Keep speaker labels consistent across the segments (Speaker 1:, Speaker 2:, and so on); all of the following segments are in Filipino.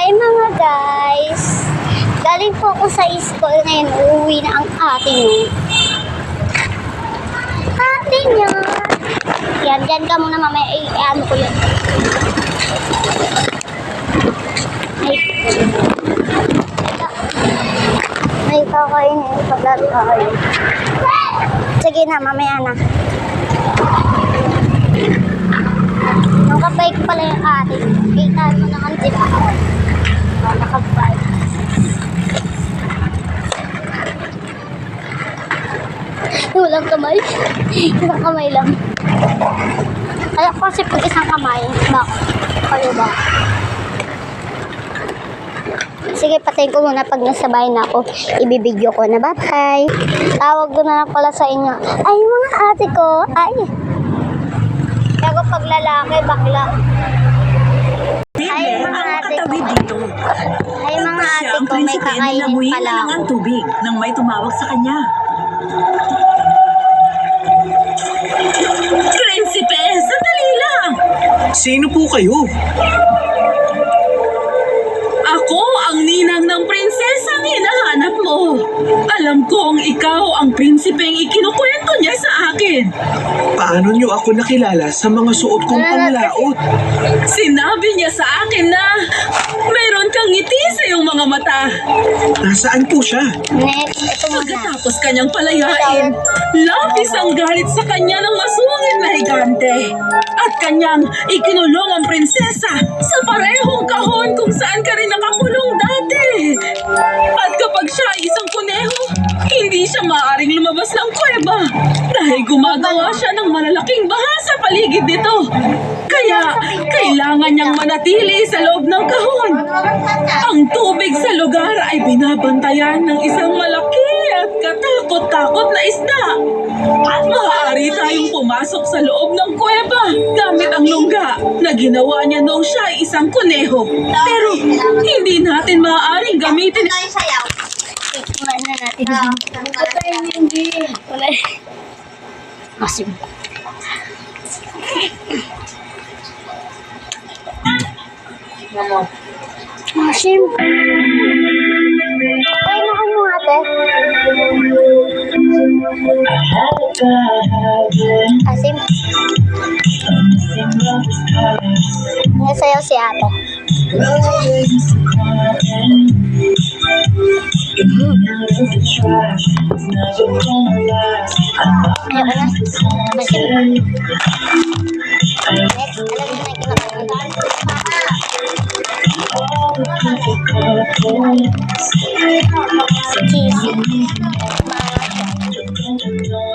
Speaker 1: Hi mga guys! Galing po ako sa school ngayon. Uuwi na ang ate nyo. Ate nyo! Yan, dyan ka muna mamaya. Ano ko yun? May kakainin paglaro kayo. Sige na, mamaya na. Nakabike pala yung ate. Kita mo naman diba? Nakabike. Walang kamay. Isang kamay lang. Kaya kasi pag isang kamay. Bakit? Kayo ba? Sige, patayin ko muna pag nasa bahay na ako. Ibibideo ko na. Bye-bye. Tawag ko na lang pala sa inyo. Ay, mga ate ko. Ay. Pero pag lalaki, bakla. Ay, mga ate ko. Ay, mga ate ko. May kakainin pala ako.
Speaker 2: Ang tubig nang may tumawag sa kanya. Prinsipe, sandali lang!
Speaker 3: Sino po kayo?
Speaker 2: Ako ang ninang ng prinsesang hinahanap mo. Alam kong ikaw ang prinsipeng ikinukwento niya sa akin.
Speaker 3: Paano niyo ako nakilala sa mga suot kong panglaot?
Speaker 2: Sinabi niya sa akin na mayroon kang ngiti sa iyong mga mata.
Speaker 3: Nasaan po siya?
Speaker 1: Next, ito muna.
Speaker 2: Pagkatapos kanyang palayain, labis ang galit sa kanya ng masungit na higante. At kanyang ikinulong ang prinsesa sa parehong kahon kung saan ka rin nakakulong dati. At kapag siya ay isang kuneho, hindi siya maaaring lumabas ng kuweba dahil gumagawa siya ng malalaking baha sa paligid nito. Kaya kailangan niyang manatili sa loob ng kahon. Ang tubig sa lugar ay binabantayan ng isang malaki at katakot-takot na isda. At maaari tayong pumasok sa loob ng kuweba gamit ang lungga na ginawa niya noong siya ay isang kuneho. Pero hindi natin maaaring gamitin.
Speaker 1: Ikuha na natin. Hindi. Wala. Masim. Masim. Ay, nakan mo ate. Asim. Nasayaw si ate. Ayaw ka na. Masim. Next, alam mo na kinakain. Cheesy.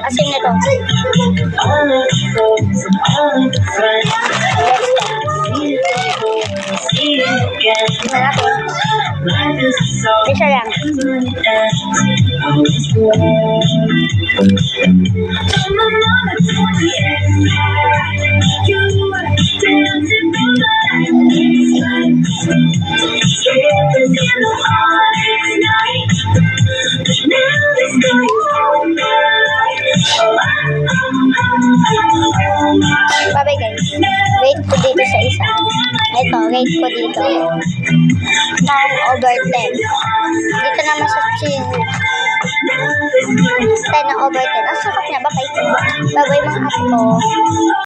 Speaker 1: Asim na to. Isa lang. Bye-bye guys. Rate ko dito sa isa. Ito, rate ko dito. 9/10. Dito naman sa cheese. 10/10. Ang sarap niya. Bye-bye. Bye-bye mga ate ko.